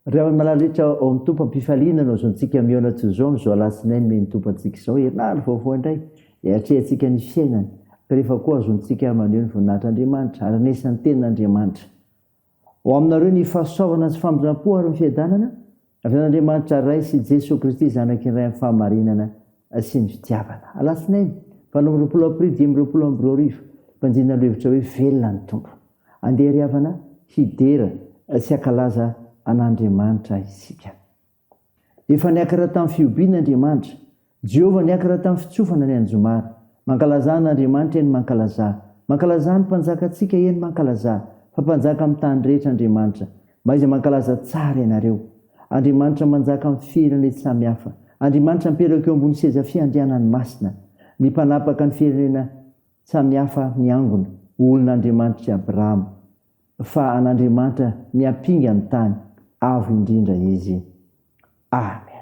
Rehefa malalitra ao amin'ny tompam-pifaliana no zontsika miona toy izao amin'izao alatsinainy me nitompo antsika izao herinandro vaovao indray atrehantsika ny fiainany rehefa koa zontsika maneho ny voninahitran'Andriamanitra ary anesan'ny tenin'Andriamanitra. Ho aminareo ny fahasoavana sy famonjam-po ary ny fiadanana avy an'Andriamanitra Ray sy Jesosy Kristy Zanaka iray amin'ny fahamarinana sy ny fitiavana. Alatsinainy valo amby roapolo aprily 2022 mpanjina levitra hoe velona ny tompo. Andeha ry havana hidera sy akalaza an'Andriamanitra isika. Efa niakatra tamin'ny fiobiana Andriamanitra, Jehovah niakatra tamin'ny fitsofana ny anjomara. Mankalaza n'Andriamanitra eny mankalaza. Mankalaza ny mpanjaka antsika eny mankalaza. Fa mpanjaka amin'ny tany rehetra Andriamanitra. Mba izy mankalaza tsara ianareo. Andriamanitra manjaka amin'ny firenena samihafa. Andriamanitra mipetraka eo ambony seza fiandrianany masina. Ny mpanapaka ny firenena samihafa miangona. Olon'Andriamanitra Abrahama. Fa an'Andriamanitra miampinga ny tany. Avo indrindra izy. Amen.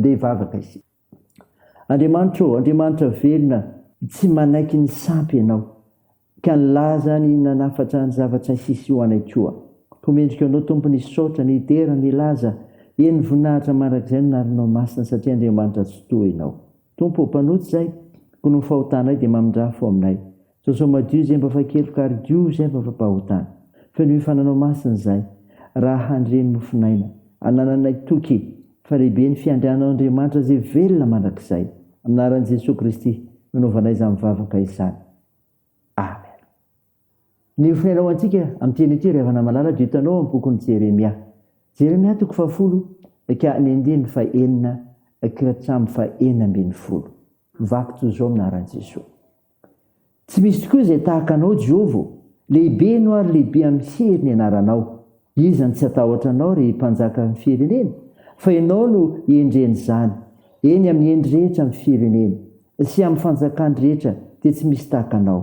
ndeha vavaka izy. Andriamanitra velona tsy manaiky ny sampy ianao ka nilaza ny nanafatra ny zavatra sisy ho anay koa. Komendrika anao tompo ny saotra ny idera ny laza eny voninahitra marak'izay no narinao masina satria Andriamanitra tsy toa ianao. Tompo mpanotsy zay ko no fahotanay dia mamindra fo aminay. Sosao madio zay mba fakeloka ary dio zay mba fampahotana. Fa ny fananao masina zay raha handreny mofinaina anananay toky fa lehibe ny fiandrianao Andriamanitra zay velona mandrakizay. Aminaran'i Jesosy Kristy nanaovanay izany mivavaka izany. Amen. Ny ofinainao antsika amin'teny ity ravana malala dia hitanao amin'ny bokon'i Jeremia. Jeremia 10 ka ny 9 ka hatramin'ny 9:10. Vakotra zao aminaran'i Jesosy. Tsy misy tokoa izay tahaka anao Jehovah, lehibe no ary lehibe amin'ny hery ny anaranao. Izany tsy atahotra anao ry mpanjaka amin'ny firenena, fa ianao no endreny izany. Eny amin'ny endry rehetra amin'ny firenena sy amin'ny fanjakany rehetra dia tsy misy tahaka anao.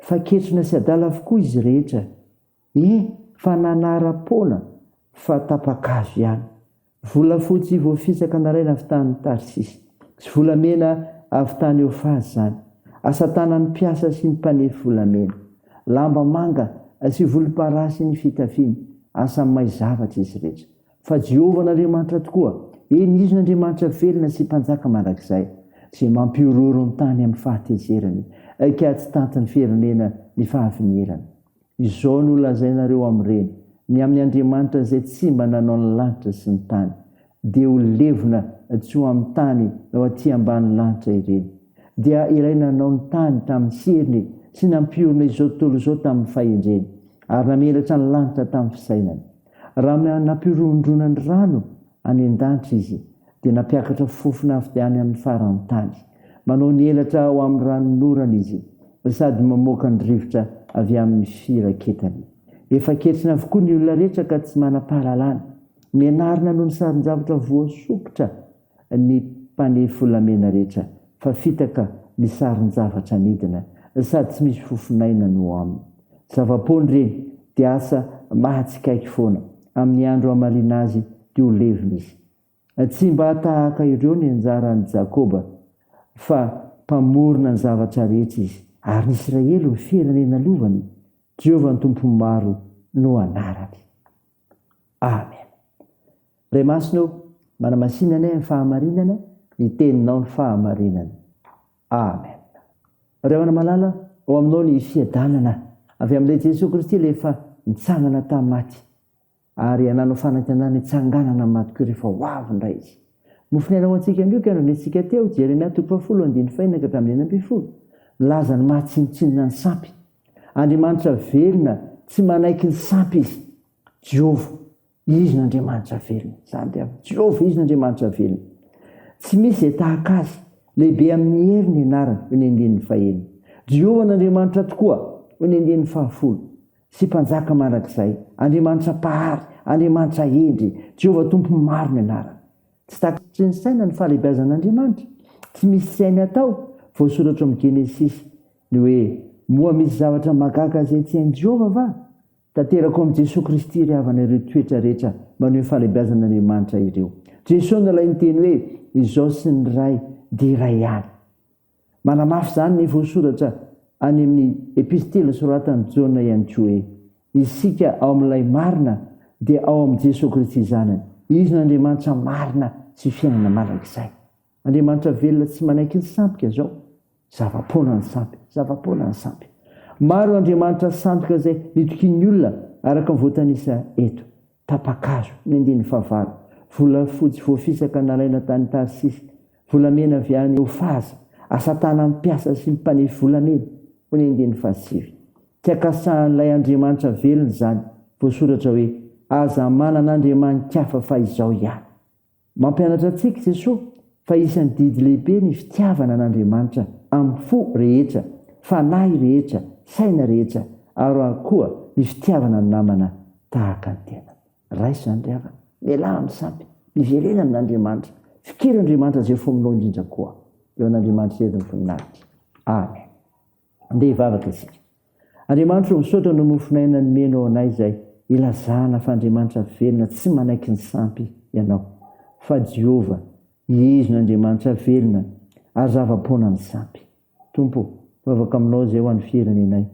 Fa ketrona sy adala avokoa izy rehetra. Fa nanara-pona fa tapakazo ihany. Volafotsy voafisaka naraina avy tany Tarsisy sy volamena avy tany Eofazy zany. Asa tanan'ny mpiasa sy ny mpanefy volamena. Lamba manga sy volomparasy ny fitafiana. Asa may zavatra izy rehetra. Fa Jehovah n'Andriamanitra tokoa, eny izy n'Andriamanitra velona sy mpanjaka mandrakizay, sy mampiororo ny tany amin'ny fahatezerany, ka tsy tantin'ny firenena ny fahavinirana. Izao no lazainareo amin'ireny, ny amin'ny Andriamanitra izay tsy mba nanao ny lanitra sy ny tany, dia ho levona tsy ho amin'ny tany no aty ambany lanitra ireny. Dia ilay nanao ny tany tamin'ny heriny sy nampiorona izao tontolo izao tamin'ny fahendreny, ary namelatra ny lanitra tamin'ny fisainany. Raha nampiorondrona ny rano any an-danitra izy, dia nampiakatra fofona avy any amin'ny faran'ny tany. Manao ny elatra ao amin'ny ranon'orana izy, sady mamoaka ny rivotra avy amin'ny firaketany. Efa ketrina avokoa ny olona rehetra ka tsy manam-pahalalana. Mianarina noho ny sarin-javatra voasokotra ny mpanefy volamena rehetra, fa fitaka ny sarin-javatra nidina, sady tsy misy fofinaina no aminy. Zava-pony reny dia asa mahatsikaiky foana. Amin'ny andro hamarina azy dia ho levina izy. Tsy mba tahaka ireo ny anjaran'i Jakoba, fa mpamorona ny zavatra rehetra izy. Ary ny Israely ny firenena lovany. Jehovah ny tompo maro no anarany. Amen. Ray masino, manamasinana ny fahamarinana, ny teninao ny fahamarinana. Amen. Ray malala, ao aminao ny fiadanana avy amin'ilay Jesosy Kristy rehefa nitsangana tamin'ny maty. Ary ananao fanantenana itsanganana maty koa rehefa ho avy indray izy. Mofinainao antsika amin'io ka nandresika teo Jeremia 10:9 ka hatramin'ny 11. Laza ny mahatsinotsinona ny sampy. Andriamanitra velona tsy manaiky ny sampy izy. Jehovah, izy n'Andriamanitra velona. Jehovah, izy n'Andriamanitra velona. Tsy misy izay tahaka azy, lehibe amin'ny hery ny anarany, ho ny 1:1. Jehovah n'Andriamanitra tokoa, ho ny 1:10. Sy mpanjaka mandrakizay, Andriamanitra pahary, Andriamanitra endry, Jehovah tompo maro ny anarany. Tsy takatry ny saina ny fahalebiazan'Andriamanitra. Tsy misy saina atao. Voasoratra amin'ny Genesis ny hoe moa misy zavatra magaga izay tsy hain'i Jehovah va? Tanterako amin'i Jesosy Kristy ry havana ireo toetra rehetra maneho ny fahalebiazan'Andriamanitra ireo. Jesosy nalay ny teny hoe izao sy ny ray dia iray ihany. Manamafy izany ny voasoratra any amin'ny epistely soratan'i Jaona ihany koa hoe isika ao amin'ilay marina dia ao amin'i Jesosy Kristy zanany. Izy n'Andriamanitra marina sy fiainana mandrakizay. Andriamanitra velona tsy manaiky ny sampika zao. Zava-pona ny sampy. Maro Andriamanitra sandoka izay nitokin'ny olona araka ny voatanisa eto. Tapakazo ny 1:9. Volafotsy voafisaka nalaina tany Tarsisy. Volamena avy any Eofazy. Asa tanan'ny mpiasa sy ny mpanefy volamena. Ho ny 1:7. Tsy akasahan'ilay Andriamanitra velona izany. Voasoratra hoe aza manan'Andriamanitra hafa fa izao ihany. Mampianatra antsika Jesosy fa isan'ny didy lehibe ny fitiavana an'Andriamanitra amin'ny fo rehetra, fanahy rehetra, saina rehetra, ary koa ny fitiavana ny namana tahaka ny tena. Raisy izany ry havana, miala amin'ny sampy, miverena amin'Andriamanitra, fikiran'Andriamanitra izay fominao indrindra koa. Eo an'Andriamanitra eto ny voninahitra. Amen. Andeha hivavaka isika. Andriamanitra misaotra no mofinaina ny menao anay izay ilazana fa Andriamanitra velona tsy manaiky ny sampy ianao. Fa Jehovah, izy n'Andriamanitra velona ary zava-pona ny sampy. Tompo, vavaka aminao izay ho an'ny firenenay,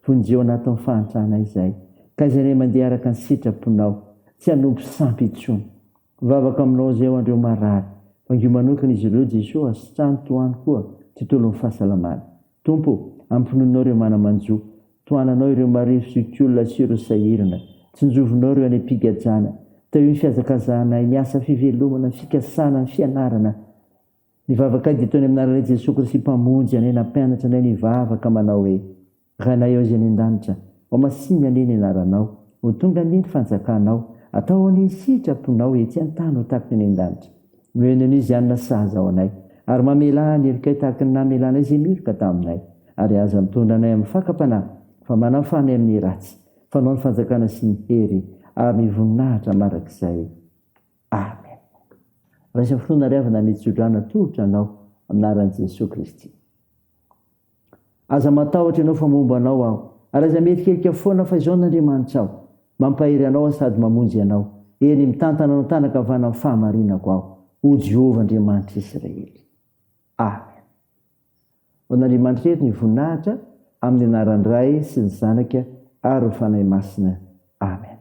vonjeo anatin'ny fahantrana izay, ka izay mandeha araka ny sitraponao, tsy hanompo sampy intsony. Vavaka aminao izay ho andreo marary, vangy manokana izy ireo Jesosy asitrano toany koa tontolon'ny fahasalamana. Tompo, ampinoinao ireo manamanjo, toananao ireo marivo sy olona sy ireo sahirana, tsinjovinao ireo any am-pigajana, tao ny fiazakazahana ny asa fivelomana, fikasana ny fianarana. Nivavaka dia tony amin'ny anaran'i Jesosy Kristy mpamonjy anay nampianatra anay nivavaka manao hoe rainay ao izay any an-danitra, ho masiny aneny anaranao, ho tonga aneny fanjakanao, atao any sitraponao etsy an-tany ho tahaka ny an-danitra. Noenony izy anona sahaza ao anay, ary mamela ny helikay tahaka ny namelanay izay miloka taminay, ary aza mitondra anay amin'ny fakapanahy, fa manafanay amin'ny ratsy, fanao ny fanjakana sy ny hery, ary ny voninahitra marak'izay. Amen. Raisa fotoana riavana nitsodrana tolotra anao amin'ny anaran'i Jesosy Kristy. Aza matahotra ianao fa momba anao aho, ary aza merikerika foana fa izao n'Andriamanitra aho, mampahiry anao sady mamonjy anao, eny mitantana anao tanaka avana amin'ny fahamarinako aho, o Jehovah Andriamanitra Israely. Amen. Ho n'Andriamanitra eto ny voninahitra amin'ny anaran'ny Ray sy ny Zanaka ary ny fanahy masina. Amen.